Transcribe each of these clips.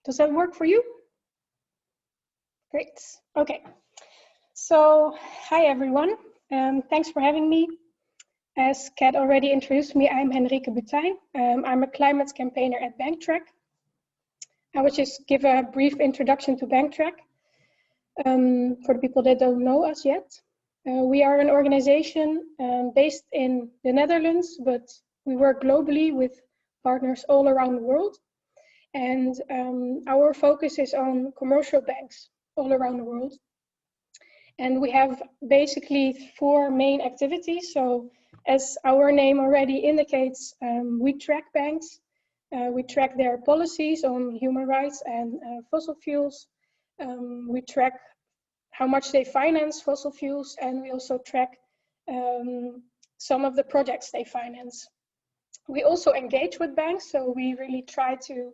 Does that work for you? Great. Okay. So, hi everyone. Thanks for having me. As Kat already introduced me, I'm Henrike Butijn. I'm a climate campaigner at Banktrack. I will just give a brief introduction to Banktrack for the people that don't know us yet. We are an organization based in the Netherlands, but we work globally with partners all around the world. And our focus is on commercial banks all around the world. And we have basically 4 main activities. So as our name already indicates, we track banks. We track their policies on human rights and fossil fuels. We track how much they finance fossil fuels, and we also track some of the projects they finance. We also engage with banks, so we really try to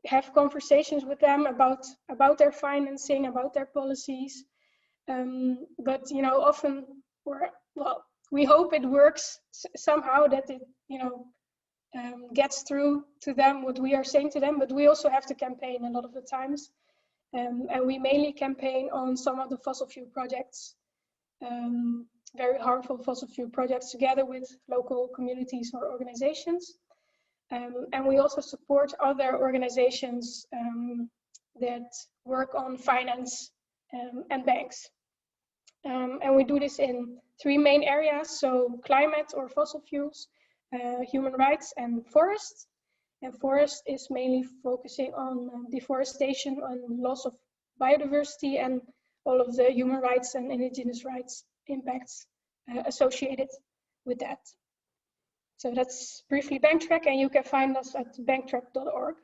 have conversations with them about their financing, about their policies. But often we hope it works somehow, that it gets through to them what we are saying to them. But we also have to campaign a lot of the times, and we mainly campaign on some of the fossil fuel projects, very harmful fossil fuel projects, together with local communities or organizations. And we also support other organizations that work on finance and banks. And we do this in 3 main areas, so climate or fossil fuels, human rights, and forests. And forest is mainly focusing on deforestation and loss of biodiversity and all of the human rights and indigenous rights impacts associated with that. So that's briefly Banktrack, and you can find us at banktrack.org.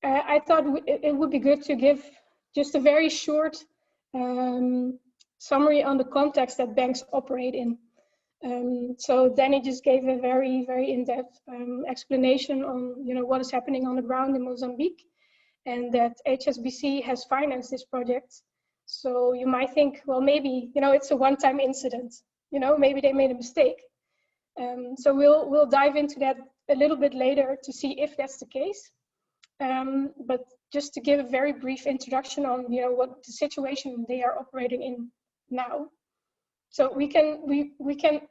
I thought it would be good to give just a very short summary on the context that banks operate in. So Danny just gave a very, very in-depth explanation on what is happening on the ground in Mozambique, and that HSBC has financed this project. So you might think, well, maybe it's a one-time incident. Maybe they made a mistake. So we'll dive into that a little bit later to see if that's the case. But just to give a very brief introduction on what the situation they are operating in now. So we can.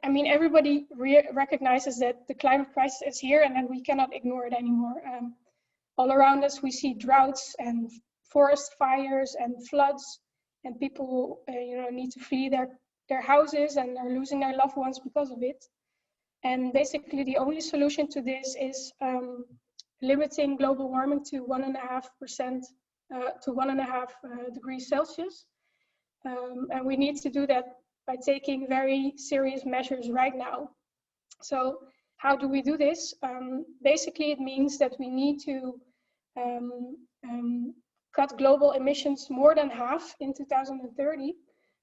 I mean, everybody recognizes that the climate crisis is here, and that we cannot ignore it anymore. All around us, we see droughts and forest fires and floods. And people, need to flee their houses, and are losing their loved ones because of it. And basically, the only solution to this is limiting global warming to 1.5% to 1.5 degrees Celsius. And we need to do that by taking very serious measures right now. So how do we do this? Basically, it means that we need to cut global emissions more than half in 2030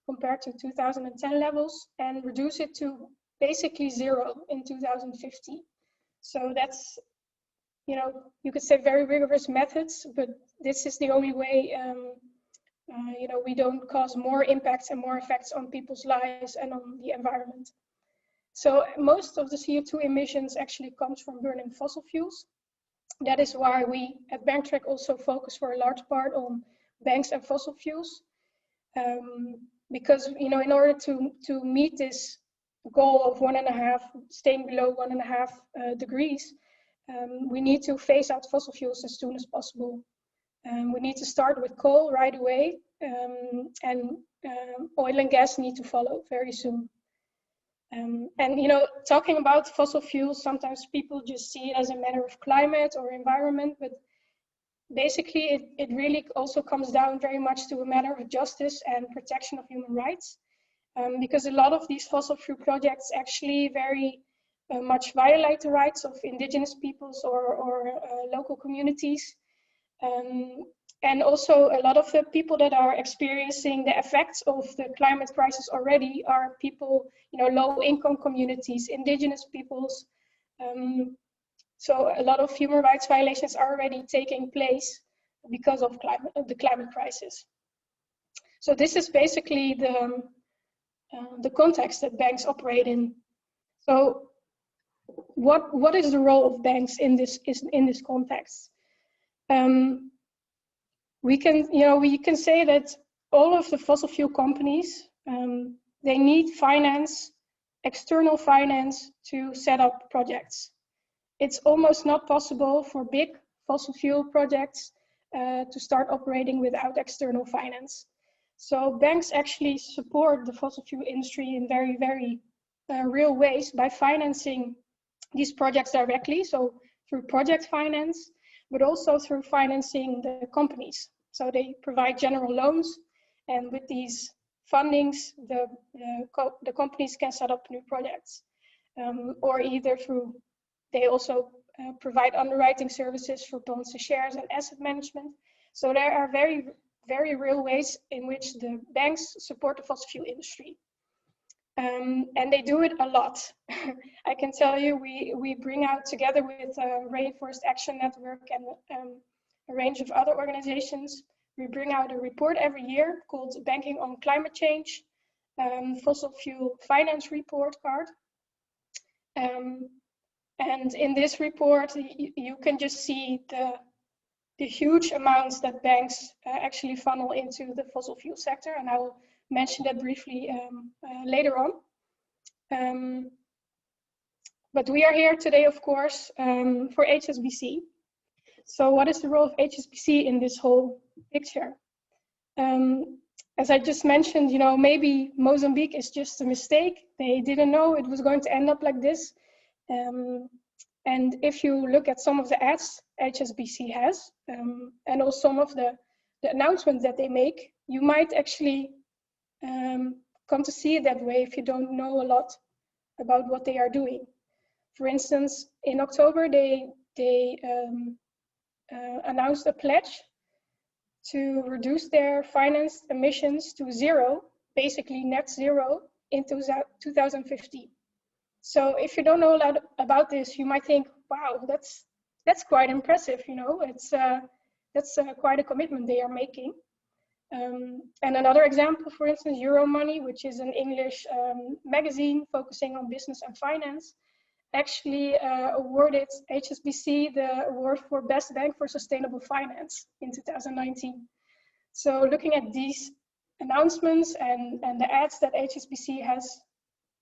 compared to 2010 levels, and reduce it to basically 0 in 2050. So that's, you could say very rigorous methods, but this is the only way, we don't cause more impacts and more effects on people's lives and on the environment. So most of the CO2 emissions actually comes from burning fossil fuels. That is why we at Banktrack also focus for a large part on banks and fossil fuels, because in order to meet this goal of 1.5, staying below 1.5 degrees, we need to phase out fossil fuels as soon as possible. We need to start with coal right away, and oil and gas need to follow very soon. And talking about fossil fuels, sometimes people just see it as a matter of climate or environment, but basically it really also comes down very much to a matter of justice and protection of human rights, because a lot of these fossil fuel projects actually very much violate the rights of indigenous peoples or local communities. And also a lot of the people that are experiencing the effects of the climate crisis already are people, low-income communities, indigenous peoples. So a lot of human rights violations are already taking place because of the climate crisis. So this is basically the context that banks operate in. So what is the role of banks in this context? We can say that all of the fossil fuel companies, they need finance, external finance, to set up projects. It's almost not possible for big fossil fuel projects to start operating without external finance. So banks actually support the fossil fuel industry in very, very real ways by financing these projects directly, so through project finance, but also through financing the companies. So they provide general loans, and with these fundings, the companies can set up new projects, or either through, they also provide underwriting services for bonds and shares and asset management. So there are very, very real ways in which the banks support the fossil fuel industry. And they do it a lot. I can tell you, we bring out, together with Rainforest Action Network and a range of other organizations, we bring out a report every year called Banking on Climate Change, Fossil Fuel Finance Report card. And in this report, you can just see the huge amounts that banks actually funnel into the fossil fuel sector, and I will mention that briefly later on. But we are here today, of course, for HSBC. So what is the role of HSBC in this whole picture? As I just mentioned, maybe Mozambique is just a mistake. They didn't know it was going to end up like this. And if you look at some of the ads HSBC has, and also some of the announcements that they make, you might actually come to see it that way if you don't know a lot about what they are doing. For instance, in October, they announced a pledge to reduce their financed emissions to zero, basically net zero, in 2050. So if you don't know a lot about this, you might think, wow, that's quite impressive, that's quite a commitment they are making. And another example, for instance, Euromoney, which is an English magazine focusing on business and finance, actually awarded HSBC the award for Best Bank for Sustainable Finance in 2019. So looking at these announcements and the ads that HSBC has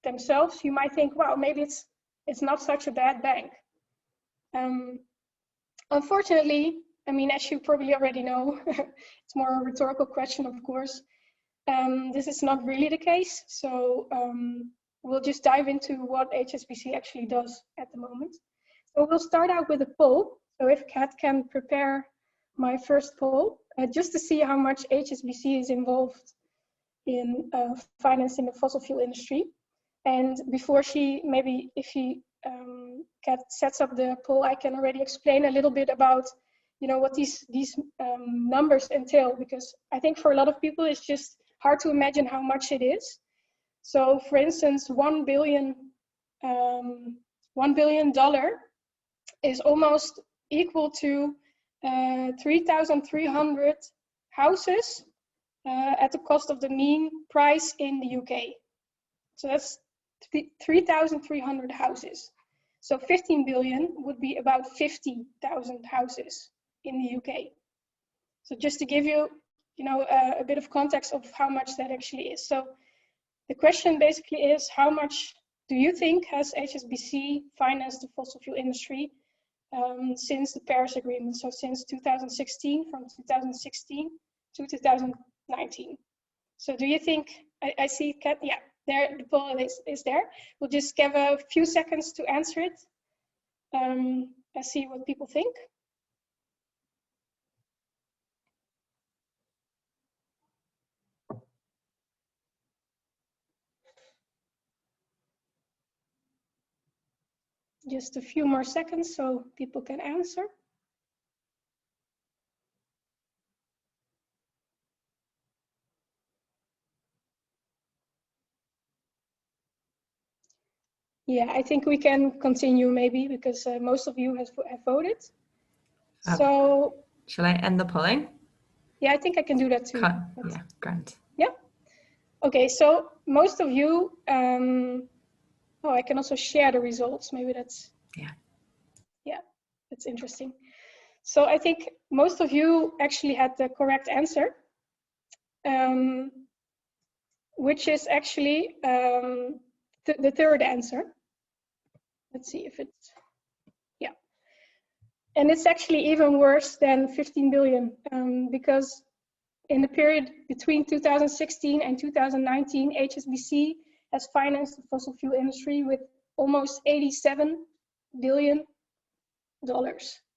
themselves, you might think, wow, maybe it's not such a bad bank. Unfortunately, I mean, as you probably already know, it's more a rhetorical question, of course. This is not really the case. So we'll just dive into what HSBC actually does at the moment. So we'll start out with a poll. So if Kat can prepare my first poll, just to see how much HSBC is involved in financing the fossil fuel industry. And before Kat sets up the poll, I can already explain a little bit about what these numbers entail, because I think for a lot of people it's just hard to imagine how much it is. So for instance, $1 billion is almost equal to 3,300 houses at the cost of the mean price in the UK. So that's 3,300 houses. So 15 billion would be about 50,000 houses in the UK. So just to give you, a bit of context of how much that actually is. So the question basically is, how much do you think has HSBC financed the fossil fuel industry since the Paris Agreement? So since 2016, from 2016 to 2019. So do you think, I see Kat, yeah, there, the poll is there. We'll just give a few seconds to answer it. Let's see what people think. Just a few more seconds so people can answer. Yeah, I think we can continue maybe, because most of you have voted. So shall I end the polling? Yeah, I think I can do that too. Yeah, grand. Yeah. Okay, so most of you Oh, I can also share the results. Maybe that's, yeah, that's interesting. So I think most of you actually had the correct answer, which is actually the third answer. Let's see if it's, yeah. And it's actually even worse than 15 billion because in the period between 2016 and 2019, HSBC has financed the fossil fuel industry with almost $87 billion.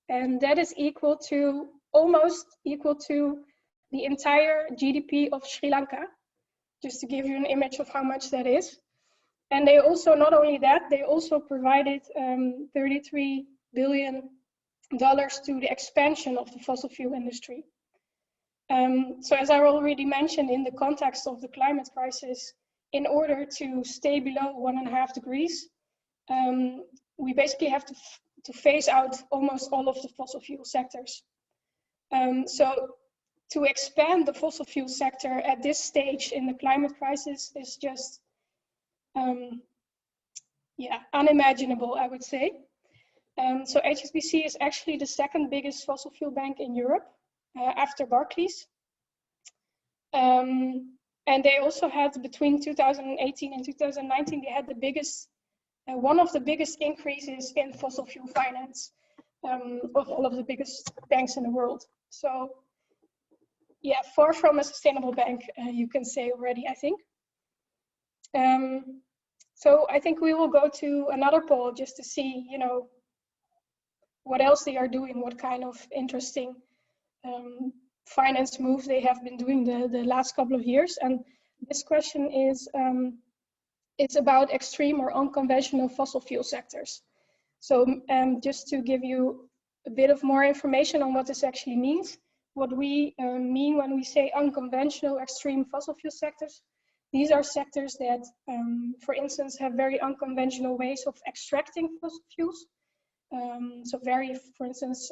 And that is equal to, almost equal to the entire GDP of Sri Lanka, just to give you an image of how much that is. And they also, not only that, they also provided $33 billion to the expansion of the fossil fuel industry. So as I already mentioned, in the context of the climate crisis, in order to stay below 1.5 degrees, we basically have to phase out almost all of the fossil fuel sectors. So to expand the fossil fuel sector at this stage in the climate crisis is just, unimaginable, I would say. So HSBC is actually the second biggest fossil fuel bank in Europe, after Barclays. And they also had, between 2018 and 2019, they had the biggest, one of the biggest increases in fossil fuel finance of all of the biggest banks in the world. So yeah, far from a sustainable bank, you can say already, I think. So I think we will go to another poll just to see, you know, what else they are doing, what kind of interesting finance moves they have been doing the last couple of years. And this question is, it's about extreme or unconventional fossil fuel sectors. So just to give you a bit of more information on what this actually means, what we mean when we say unconventional extreme fossil fuel sectors, these are sectors that, for instance, have very unconventional ways of extracting fossil fuels. So very, for instance,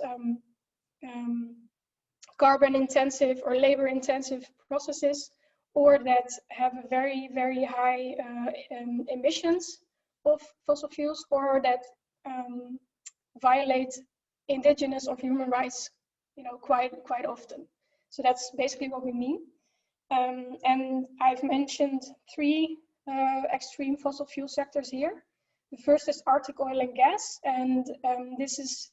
carbon intensive or labor intensive processes, or that have a very, very high emissions of fossil fuels, or that violate indigenous or human rights, you know, quite often. So that's basically what we mean. And I've mentioned three extreme fossil fuel sectors here. The first is Arctic oil and gas, and this is,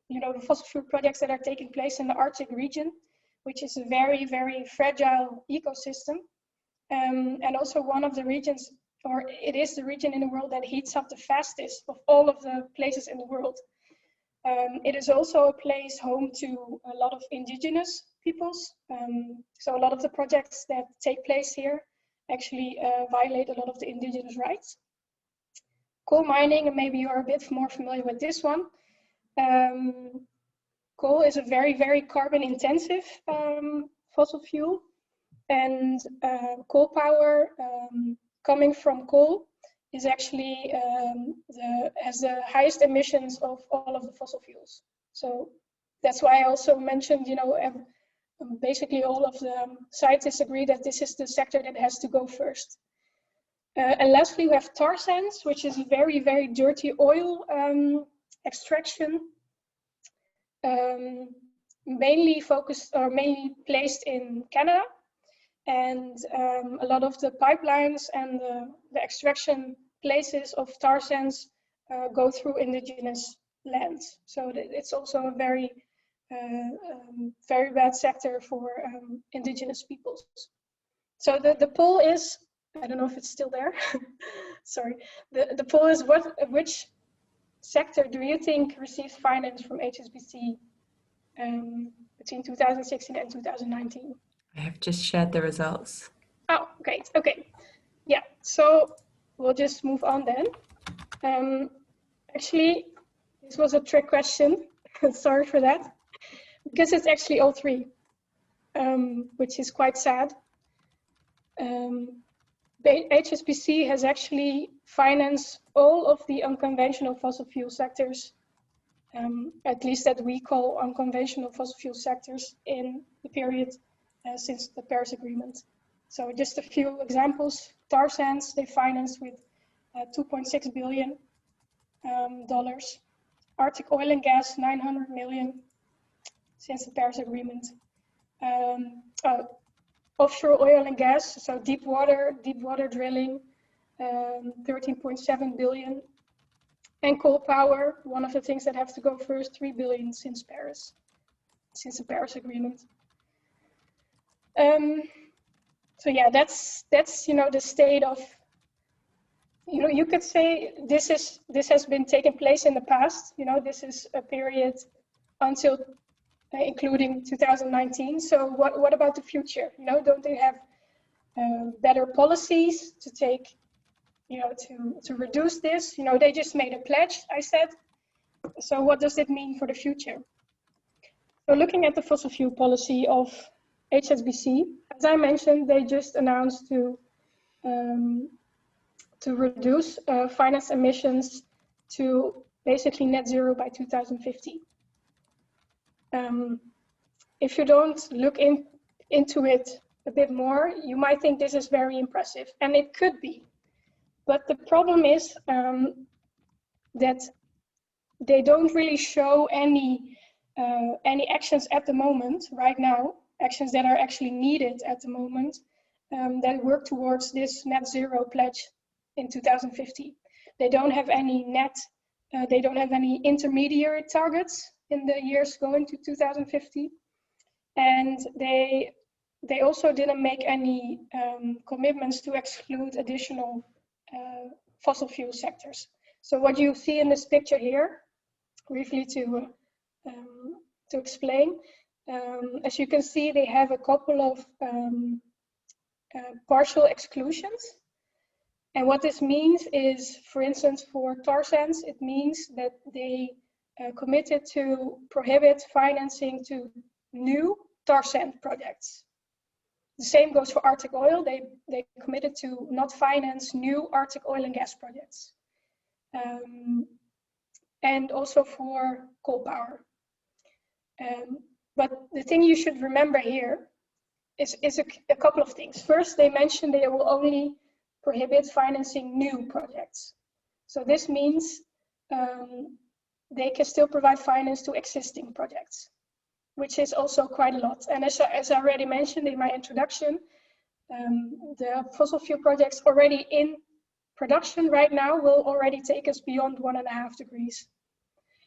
you know, the fossil fuel projects that are taking place in the Arctic region, which is a very, very fragile ecosystem, and also one of the regions, or it is the region in the world that heats up the fastest of all of the places in the world. It is also a place home to a lot of indigenous peoples. So a lot of the projects that take place here actually violate a lot of the indigenous rights. Coal mining, and maybe you're a bit more familiar with this one. Coal is a very, very carbon intensive fossil fuel, and coal power coming from coal is actually has the highest emissions of all of the fossil fuels. So that's why I also mentioned, you know, basically all of the scientists agree that this is the sector that has to go first. And lastly, we have tar sands, which is a very, very dirty oil extraction, mainly focused or mainly placed in Canada. And a lot of the pipelines and the extraction places of tar sands go through indigenous lands. So it's also a very, very bad sector for indigenous peoples. So the poll is, I don't know if it's still there. Sorry. The poll is, which sector do you think receives finance from HSBC between 2016 and 2019? I have just shared the results. Oh, great. Okay. Yeah. So we'll just move on then. Actually, this was a trick question. Sorry for that. Because it's actually all three, which is quite sad. HSBC has actually financed all of the unconventional fossil fuel sectors, at least that we call unconventional fossil fuel sectors, in the period since the Paris Agreement. So just a few examples: tar sands, they financed with $2.6 billion. Arctic oil and gas, 900 million since the Paris Agreement. Offshore oil and gas, so deep water drilling, 13.7 billion. And coal power, one of the things that have to go first, 3 billion since the Paris Agreement. So yeah, that's the state of, you could say this has been taking place in the past. This is a period until including 2019. So what about the future? Don't they have better policies to take, to reduce this? They just made a pledge, I said. So what does it mean for the future? So looking at the fossil fuel policy of HSBC, as I mentioned, they just announced to reduce finance emissions to basically net zero by 2050. If you don't look into it a bit more, you might think this is very impressive, and it could be. But the problem is that they don't really show any actions at the moment, right now, actions that are actually needed at the moment that work towards this net zero pledge in 2050. They don't have any they don't have any intermediary targets in the years going to 2050. And they also didn't make any commitments to exclude additional fossil fuel sectors. So what you see in this picture here, briefly to explain, as you can see, they have a couple of partial exclusions. And what this means is, for instance, for tar sands, it means that they committed to prohibit financing to new tar sand projects. The same goes for Arctic oil. They committed to not finance new Arctic oil and gas projects. And also for coal power. But the thing you should remember here is a couple of things. First, they mentioned they will only prohibit financing new projects. So this means they can still provide finance to existing projects, which is also quite a lot. And as I already mentioned in my introduction, the fossil fuel projects already in production right now will already take us beyond 1.5 degrees.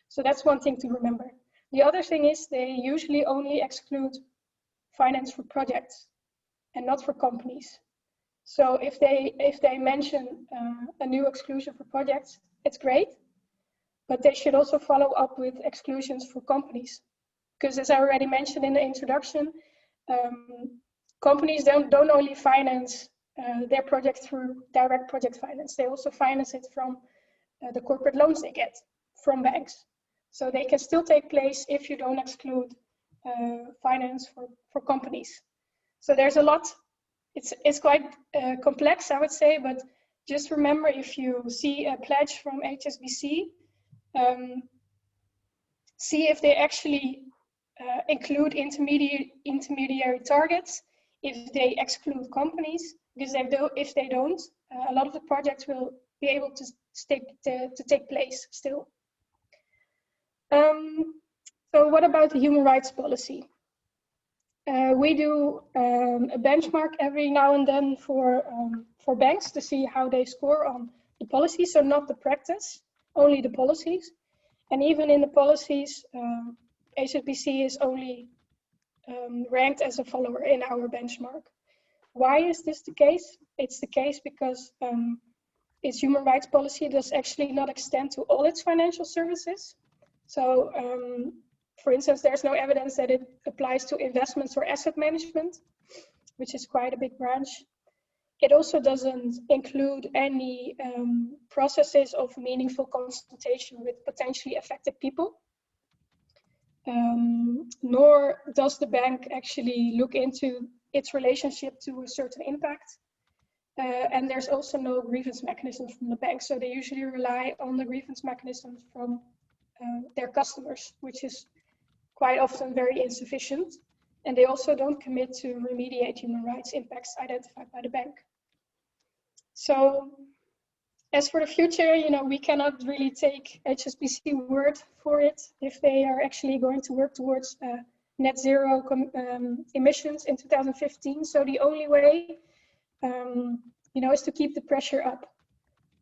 So that's one thing to remember. The other thing is they usually only exclude finance for projects and not for companies. So if they mention a new exclusion for projects, it's great, but they should also follow up with exclusions for companies. Because as I already mentioned in the introduction, companies don't only finance their project through direct project finance. They also finance it from the corporate loans they get from banks. So they can still take place if you don't exclude finance for companies. So there's a lot. It's quite complex, I would say, but just remember, if you see a pledge from HSBC, see if they actually include intermediary targets, if they exclude companies, because if they don't, a lot of the projects will be able to take place still. So what about the human rights policy? We do a benchmark every now and then for banks to see how they score on the policy, so not the practice, only the policies. And even in the policies, HSBC is only ranked as a follower in our benchmark. Why is this the case? It's the case because its human rights policy does actually not extend to all its financial services. So, for instance, there's no evidence that it applies to investments or asset management, which is quite a big branch. It also doesn't include any processes of meaningful consultation with potentially affected people. Nor does the bank actually look into its relationship to a certain impact. And there's also no grievance mechanism from the bank. So they usually rely on the grievance mechanisms from their customers, which is quite often very insufficient. And they also don't commit to remediate human rights impacts identified by the bank. So as for the future, we cannot really take HSBC word for it if they are actually going to work towards net zero emissions in 2015. So the only way, is to keep the pressure up,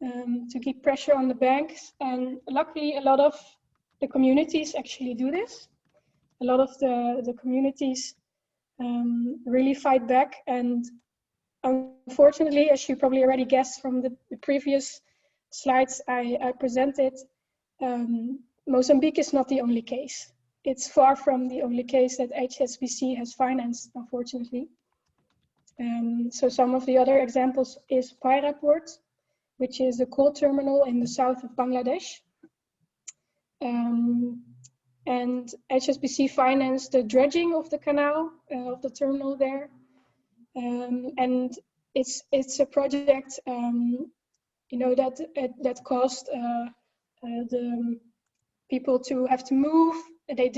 to keep pressure on the banks. And luckily, a lot of the communities actually do this. A lot of the communities really fight back. And unfortunately, as you probably already guessed from the previous slides I presented, Mozambique is not the only case. It's far from the only case that HSBC has financed, unfortunately. So some of the other examples is Port, which is a coal terminal in the south of Bangladesh. And HSBC financed the dredging of the canal, of the terminal there. And it's a project, that caused the people to have to move. They